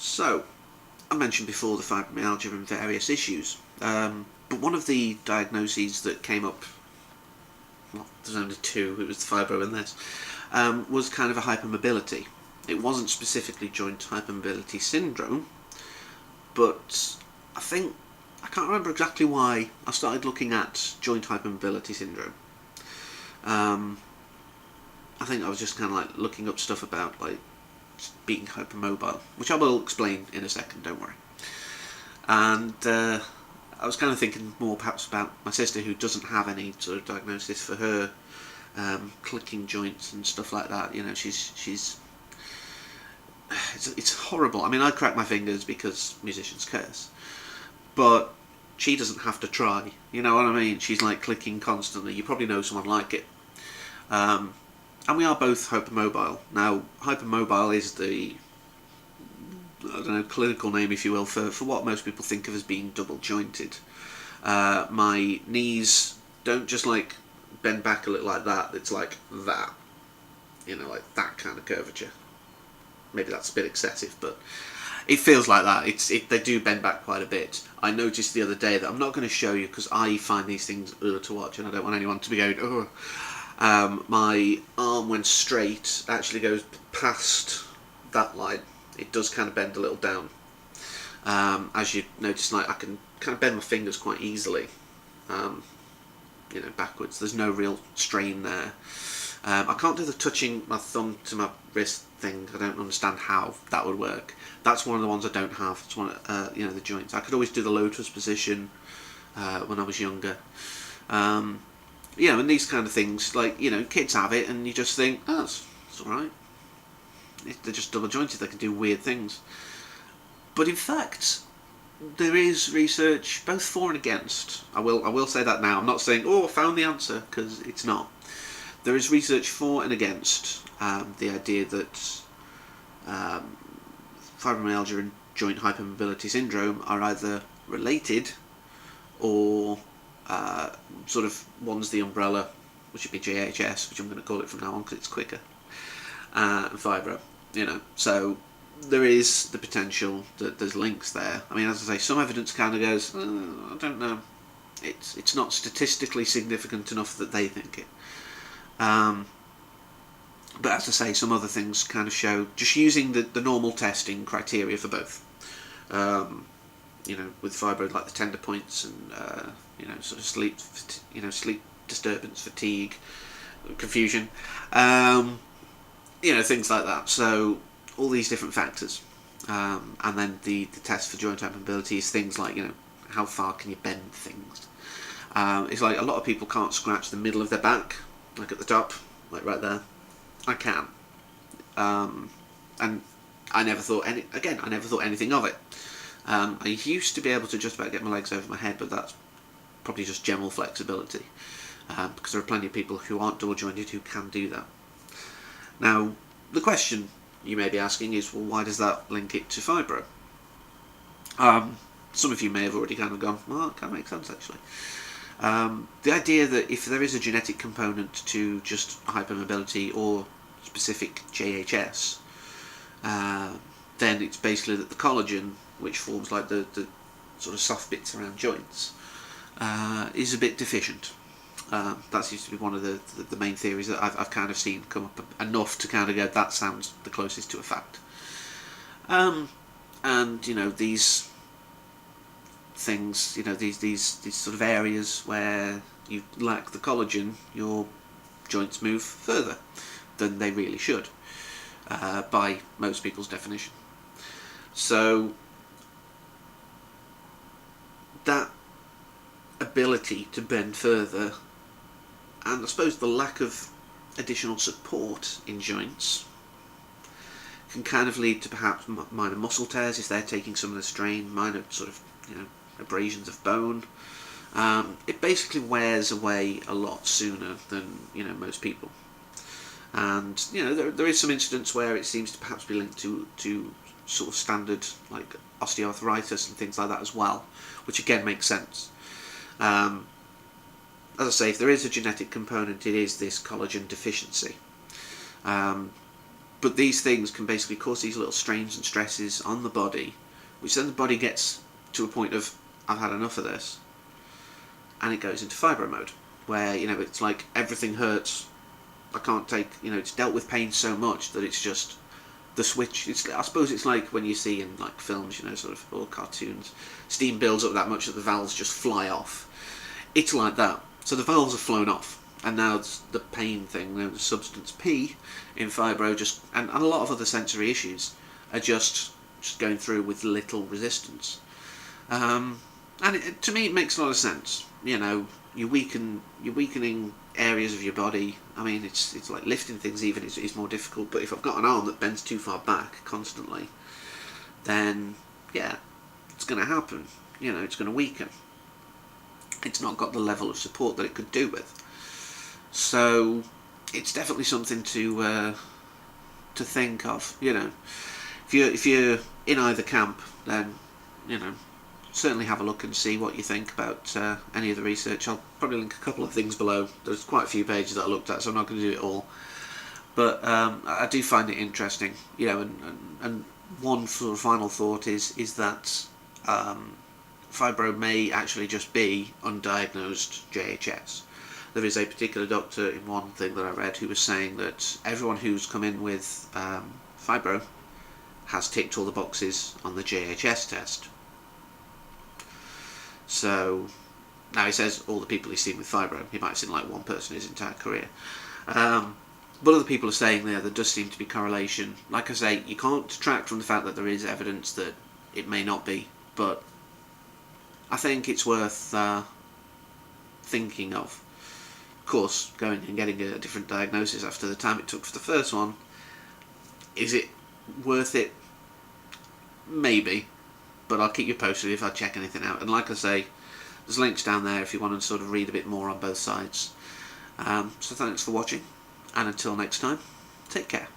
So, I mentioned before the fibromyalgia and various issues, but one of the diagnoses that came up, well, there's only two, it was the fibro and this, was kind of a hypermobility. It wasn't specifically joint hypermobility syndrome, but I can't remember exactly why I started looking at joint hypermobility syndrome. I think I was just kind of like looking up stuff about like being hypermobile, which I will explain in a second, don't worry. And I was kind of thinking more perhaps about my sister, who doesn't have any sort of diagnosis for her clicking joints and stuff like that. You know, it's horrible. I mean, I crack my fingers because musicians curse, but she doesn't have to try. You know what I mean? She's like clicking constantly. You probably know someone like it. And we are both hypermobile. Now, hypermobile is the, I don't know, clinical name, if you will, for what most people think of as being double jointed. My knees don't just like bend back a little like that, it's like that. You know, like that kind of curvature. Maybe that's a bit excessive, but it feels like that. They do bend back quite a bit. I noticed the other day that I'm not going to show you because I find these things to watch, and I don't want anyone to be going, oh. My arm, when straight, actually goes past that line. It does kind of bend a little down. As you notice, like I can kind of bend my fingers quite easily, you know, backwards. There's no real strain there. I can't do the touching my thumb to my wrist thing. I don't understand how that would work. That's one of the ones I don't have. It's one, you know, the joints. I could always do the lotus position when I was younger. You know, and these kind of things, like, you know, kids have it, and you just think, oh, it's alright. They're just double jointed. They can do weird things. But in fact, there is research both for and against. I will say that now. I'm not saying, oh, I found the answer, because it's not. There is research for and against the idea that fibromyalgia and joint hypermobility syndrome are either related or sort of one's the umbrella, which would be JHS, which I'm going to call it from now on because it's quicker, and fibro. You know, so there is the potential that there's links there. I mean, as I say, some evidence kind of goes, I don't know, it's not statistically significant enough that they think it. But as I say, some other things kind of show, just using the normal testing criteria for both. You know, with fibro, like the tender points and you know, sort of sleep disturbance, fatigue, confusion, you know, things like that. So all these different factors, and then the test for joint hypermobility is things like, you know, how far can you bend things. It's like a lot of people can't scratch the middle of their back, like at the top, like right there. I can, and I never thought anything of it. I used to be able to just about get my legs over my head, but that's probably just general flexibility, because there are plenty of people who aren't double jointed who can do that. Now, the question you may be asking is, well, why does that link it to fibro? Some of you may have already kind of gone, well, that kind of makes sense actually. The idea that if there is a genetic component to just hypermobility or specific JHS, then it's basically that the collagen, which forms like the sort of soft bits around joints, is a bit deficient. That seems to be one of the main theories that I've kind of seen come up enough to kind of go, that sounds the closest to a fact. And you know, these things, you know, these sort of areas where you lack the collagen, your joints move further than they really should, by most people's definition. So that ability to bend further, and I suppose the lack of additional support in joints, can kind of lead to perhaps minor muscle tears if they're taking some of the strain, minor sort of, you know, abrasions of bone. It basically wears away a lot sooner than, you know, most people. And you know, there is some incidents where it seems to perhaps be linked to sort of standard like osteoarthritis and things like that as well, which again makes sense. As I say, if there is a genetic component, it is this collagen deficiency. But these things can basically cause these little strains and stresses on the body, which then the body gets to a point of, I've had enough of this, and it goes into fibro mode, where, you know, it's like everything hurts. I can't take, you know, it's dealt with pain so much that it's just the switch. I suppose it's like when you see in like films, you know, sort of, or cartoons, steam builds up that much that the valves just fly off. It's like that. So the valves have flown off, and now the pain thing, you know, the substance P in fibro, just and a lot of other sensory issues are just going through with little resistance. And to me, it makes a lot of sense. You know, you're weakening areas of your body. I mean, it's like lifting things even is more difficult. But if I've got an arm that bends too far back constantly, then yeah, it's going to happen. You know, it's going to weaken. It's not got the level of support that it could do with. So it's definitely something to think of. You know, if you're in either camp, then, you know, certainly have a look and see what you think about any of the research. I'll probably link a couple of things below. There's quite a few pages that I looked at, so I'm not going to do it all. But I do find it interesting, you know. And one sort of final thought is that fibro may actually just be undiagnosed JHS. There is a particular doctor in one thing that I read who was saying that everyone who's come in with fibro has ticked all the boxes on the JHS test. So now he says all the people he's seen with fibro, he might have seen like one person his entire career. But other people are saying there does seem to be correlation. Like I say, you can't detract from the fact that there is evidence that it may not be, but I think it's worth thinking of. Of course, going and getting a different diagnosis after the time it took for the first one, is it worth it? Maybe. But I'll keep you posted if I check anything out. And like I say, there's links down there if you want to sort of read a bit more on both sides. So thanks for watching, and until next time, take care.